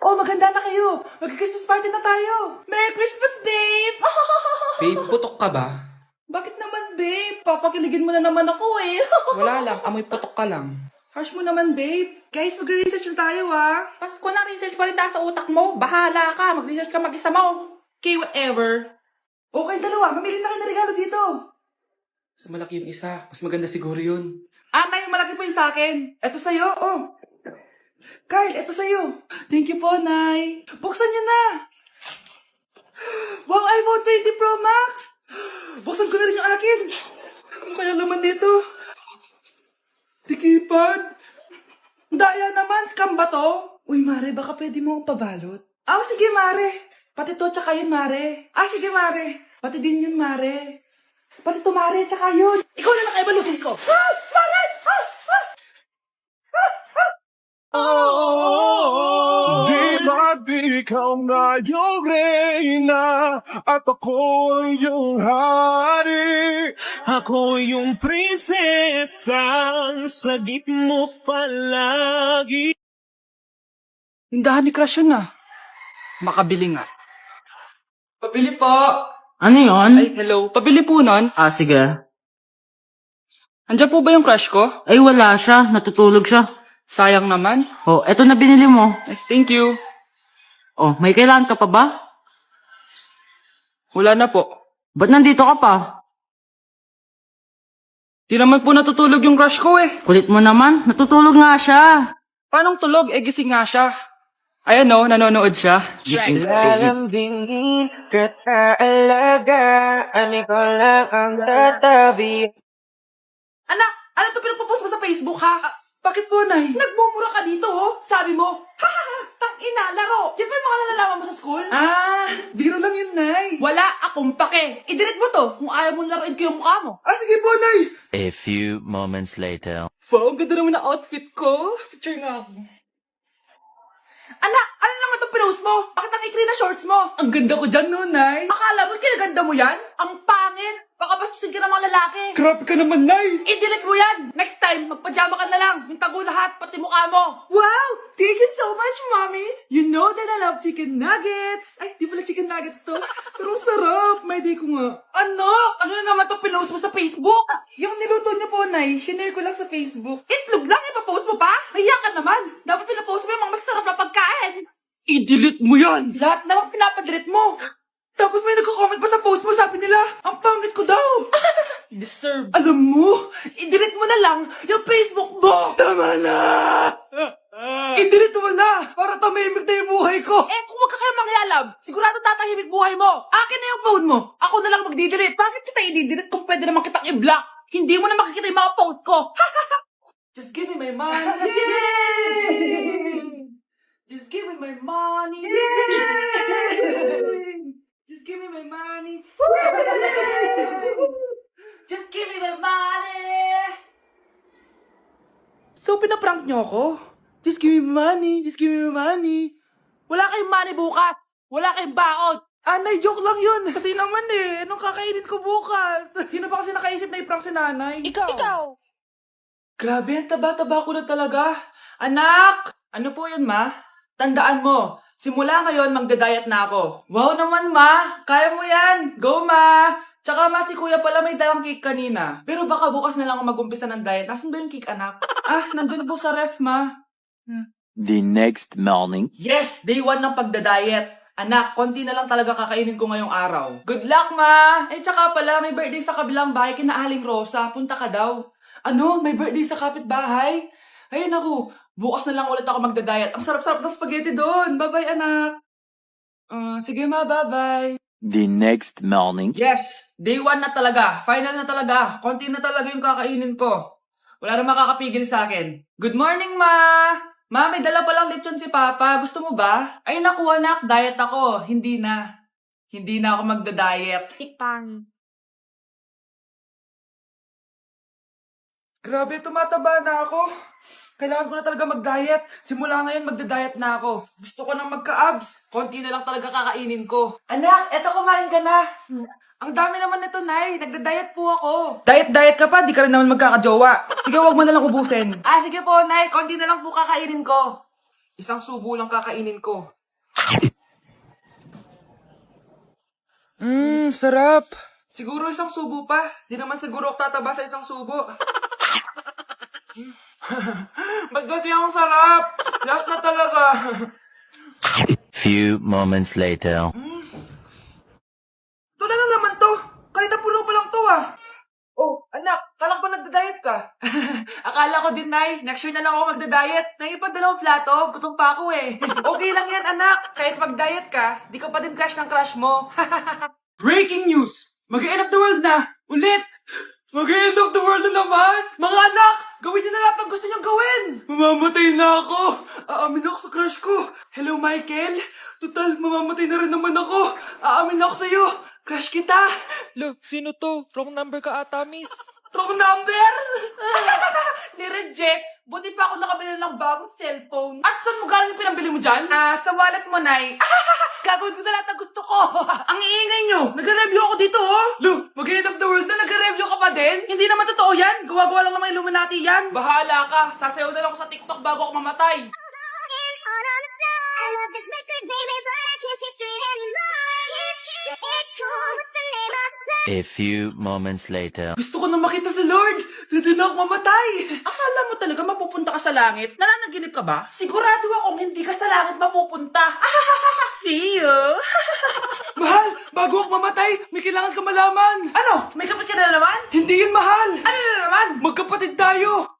Oh, maganda na kayo. Mag-Christmas party na tayo. Merry Christmas, babe! Babe, putok ka ba? Bakit naman, babe? Papakiligin mo na naman ako eh. Wala lang, amoy putok ka lang. Harsh mo naman, babe. Guys, mag-research na tayo, ah. Pasko na, research pa rin nasa utak mo. Bahala ka, mag-research ka mag-isa mo. Okay, whatever. Okay, dalawa. Mamili na kayo ng regalo dito. Mas malaki yung isa, mas maganda siguro yun. Nay, malaki po yung sa akin. Ito sa'yo, oh. Kyle, ito sa'yo. Thank you po, Nay. Buksan niyo na. Wow, iPhone 20 Pro Max. Buksan ko na rin yung akin. Ano kaya naman dito? Tikipad. Daya naman, scam ba to? Uy, Mare, baka pwede mo akong pabalot. Sige, Mare. Pati to, tsaka yun, Mare. Sige, Mare. Pati din yun, Mare. Pati to, Mare, tsaka yun. Ikaw na lang kayo balutin ko. Mare! Di ba't ikaw na yung reyna at ako yung hari? Ako yung prinsesang sagip mo palagi. Tindahan ni Crush yun ah. Makabili nga. Pabili po. Ano yun? Ay, hello. Pabili po nun. Sige. Andiyan po ba yung crush ko? Ay, wala siya. Natutulog siya. Sayang naman. Oh, eto na binili mo. Ay, thank you. Oh, may kailangan ka pa ba? Wala na po. Ba't nandito ka pa? Di naman po natutulog yung crush ko eh. Kulit mo naman. Natutulog nga siya. Paanong tulog? Gising nga siya. Ayan o, nanonood siya. Lalambingin kita alagaan, ikaw lang ang tatabi. Anak, ano to pinagpo-post mo sa Facebook ha? Bakit po, Nay? Nagmumura ka dito oh. Sabi mo, tang ina, laro. Yan ba yung mga nalalaman mo sa school? Biro lang yun, Nay. Wala akong pake. I-delete mo to kung ayaw mo laruin ko yung mukha mo. Sige po, Nay. A few moments later. Wow, ang ganda naman na outfit ko. Picture nga ako. Anak, ano naman itong pinost mo? Bakit ang ikli na shorts mo? Ang ganda ko dyan, no, Nay? Akala mo kinaganda mo yan? Ang pangit! Baka bastusin ka ng mga lalaki. Grabe ka naman, Nay! I-delete mo yan! Next time, magpajama ka na lang. Yung tago lahat, pati mukha mo. Wow! Thank you so much, Mommy! You know that I love chicken nuggets. Ay, di pala chicken nuggets to. Pero ang sarap. May day ko nga. Ano? Ano na naman itong pinost mo sa Facebook? Yung niluto niyo po, Nay, shinare ko lang sa Facebook. Itlog lang, ipapost mo pa? Mahiya ka naman. Dapat pinapost mo yung mga masarap na pagkain. I-delete mo yan! Lahat na lang pinapadelete mo. Tapos may nagko-comment pa sa post mo, sabi nila, ang pangit ko daw. Deserve. Alam mo, i-delete mo na lang yung Facebook mo. Tama na. I-delete mo na para tumimik na yung buhay ko. Kung wag ka kayo mangyalam, sigurado tatahimik buhay mo. Akin na yung phone mo. Ako na lang magdi-delete. Bakit kita i-delete kung pwede naman kitang i-block? Hindi mo na makikita yung mga post ko. Just give me my money. Just give me my money. Just give me my money. Just give me my money. So, pinaprank niyo ako? Just give me money. Just give me money. Wala kayong money bukas. Wala kayong baon. Nay, joke lang yun. Kasi naman anong kakainin ko bukas? Sino ba kasi nakaisip na i-prank si nanay? Ikaw. Grabe, ang taba-taba ko na talaga. Anak! Ano po yun, ma? Tandaan mo, simula ngayon magda-diet na ako. Wow naman, ma! Kaya mo yan! Go, ma! Tsaka ma, si kuya pala may dalang cake kanina. Pero baka bukas na lang ako mag-umpisa ng diet. Nasaan ba yung cake, anak? Nandun po sa ref, ma. The next morning. Yes! Day 1 ng pagda-diet. Anak, konti na lang talaga kakainin ko ngayong araw. Good luck, ma! Tsaka pala, may birthday sa kabilang bahay kina Aling Rosa. Punta ka daw. Ano? May birthday sa kapitbahay? Ay, naku. Bukas na lang ulit ako magda-diet. Ang sarap-sarap ng spaghetti doon. Bye-bye, anak. Sige, ma. Bye-bye. The next morning. Yes! Day 1 na talaga. Final na talaga. Konti na talaga yung kakainin ko. Wala na makakapigil sa akin. Good morning, ma! Ma, may dala palang lechon si Papa. Gusto mo ba? Ay, naku, anak. Diet ako. Hindi na. Hindi na ako magda-diet. Grabe, tumataba na ako. Kailangan ko na talaga mag-diet. Simula ngayon, magda-diet na ako. Gusto ko nang magka-abs. Konti na lang talaga kakainin ko. Anak, eto kumain ka na. Ang dami naman nito, Nay. Nagda-diet po ako. Diet ka pa? Di ka rin naman magkakajowa. Sige, wag mo na lang ubusin. Sige po, Nay. Konti na lang po kakainin ko. Isang subo lang kakainin ko. Sarap. Siguro isang subo pa. Di naman siguro ako tataba sa isang subo. Ba't kasi ang sarap? Last na talaga. Few moments later. Ito na naman to. Kahit na puno pa lang to ah. Oh, anak, kalang ba nagda-diet ka? Akala ko din, Nay. Next year na lang ako magda-diet. Naipagdalawang plato, gutom pa ako eh. Okay lang yan, anak. Kahit mag-diet ka, di ka pa din crush ng crush mo. Breaking news! Mag-end of the world na! Ulit! Mag-end of the world na naman! Mga anak, gawin niyo na lahat ng gusto niyong gawin! Mamamatay na ako! Aamin ako sa crush ko! Hello, Michael! Total, mamamatay na rin naman ako! Aamin ako sa'yo! Crush kita! Lo, sino to? Wrong number ka ata, miss. Wrong number? Ni-reject. Buti pa ako nakabili ng bagong cellphone. At saan mo galing yung pinambili mo dyan? Sa wallet mo, Nay. Gagawin ko na lahat ng gusto ko. Ang iingay nyo. Nag-review ako dito, oh. Lo, mag-end of the world na nag-review ka pa din? Hindi naman totoo yan. Gawa-gawa lang naman Illuminati yan. Bahala ka. Sasayaw na lang ako sa TikTok bago ako mamatay. I love this record, baby, but I can't see straight anymore. It's cool, what's the name of the A few moments later. Gusto ko na makita si Lord. Ready na ako mamatay. Akala mo talaga mapupunta ka sa langit? Nananaginip ka ba? Sigurado akong hindi ka sa langit mapupunta. See you. Mahal, bago ako mamatay, may kailangan ka malaman. Ano? May kapatid ka na naman? Hindi yun, mahal. Ano na naman? Magkapatid tayo.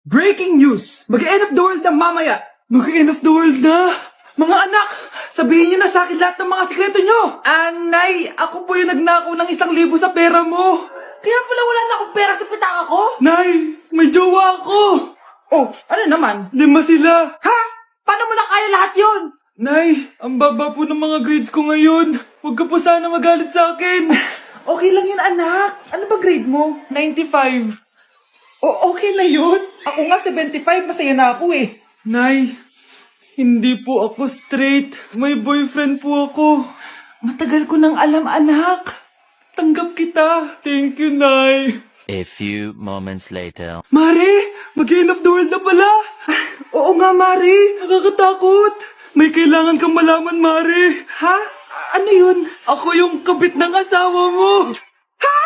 Breaking news! Mag-end of the world na mamaya. Mag-end of the world na. Mga anak, sabihin niyo na sa akin lahat ng mga sikreto niyo. Nay, ako po yung nagnakaw ng 1,000 sa pera mo. Kaya pala wala na akong pera sa pitaka ko? Nay, may jowa ako. Oh, ano naman? 5 sila. Ha? Paano mo na kaya lahat yon? Nay, ang baba po ng mga grades ko ngayon. Huwag ka po sana magalit sa akin. Okay lang yun, anak. Ano ba grade mo? 95. Okay na yun. Ako nga 75, masaya na ako eh. Nay, hindi po ako straight. May boyfriend po ako. Matagal ko nang alam, anak. Tanggap kita. Thank you, Nay. A few moments later. Mari, mag-end of the world na pala. Oo nga, Mari. Nakakatakot. May kailangan kang malaman, Mari. Ha? Ano yun? Ako yung kabit ng asawa mo. Ha?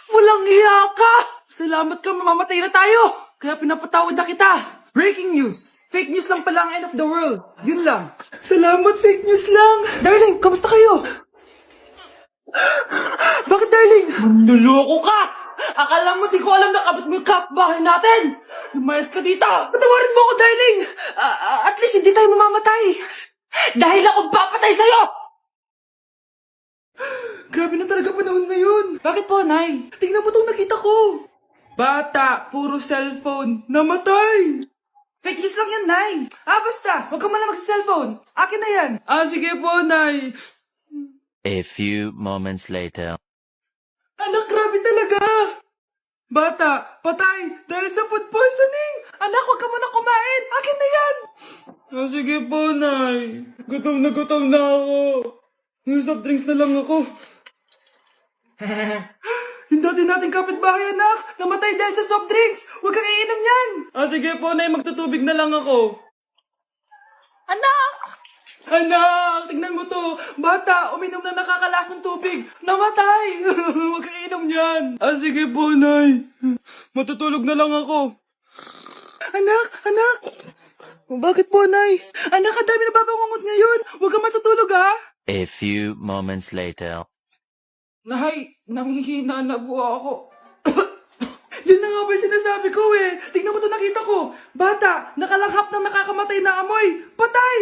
Walang iya ka. Salamat ka, mamamatay na tayo. Kaya pinapatawad na kita. Breaking news. Fake news lang pala ang end of the world. Yun lang. Salamat, fake news lang. Darling, kamusta kayo? Bakit, darling? Manluloko ka! Akala mo di ko alam na kabit mo yung kapbahay natin! Lumayas ka dito! Patawarin mo ako, darling! At least hindi tayo mamamatay! Dahil akong papatay sa'yo! Grabe na talaga panahon ngayon! Bakit po, Nay? Tingnan mo itong nakita ko! Bata, puro cellphone, namatay! Fake news lang yan, Nay! Basta! Huwag ka malang mag-cellphone! Akin na yan! Sige po, Nay! A few moments later. Anak, grabe talaga! Bata, patay! Dahil sa food poisoning! Anak, huwag ka muna kumain! Akin na yan! Sige po, Nay. Gutom na ako. May soft drinks na lang ako. Yung dati nating kapitbahay, anak! Namatay dahil sa soft drinks! Huwag kang iinom yan! Sige po, Nay. Magtutubig na lang ako. Anak! Anak, tignan mo to. Bata, uminom na nakakalasang tubig. Namatay. Huwag kang inom yan. Sige po, Nay. Matutulog na lang ako. Anak. Bakit po, Nay? Anak, ang dami na babangungot ngayon. Huwag kang matutulog, ha? A few moments later. Nay, nanghihina na po ako. Yun na nga ba yung sinasabi ko eh. Tingnan mo to, nakita ko. Bata, nakalanghap ng nakakamatay na amoy. Patay!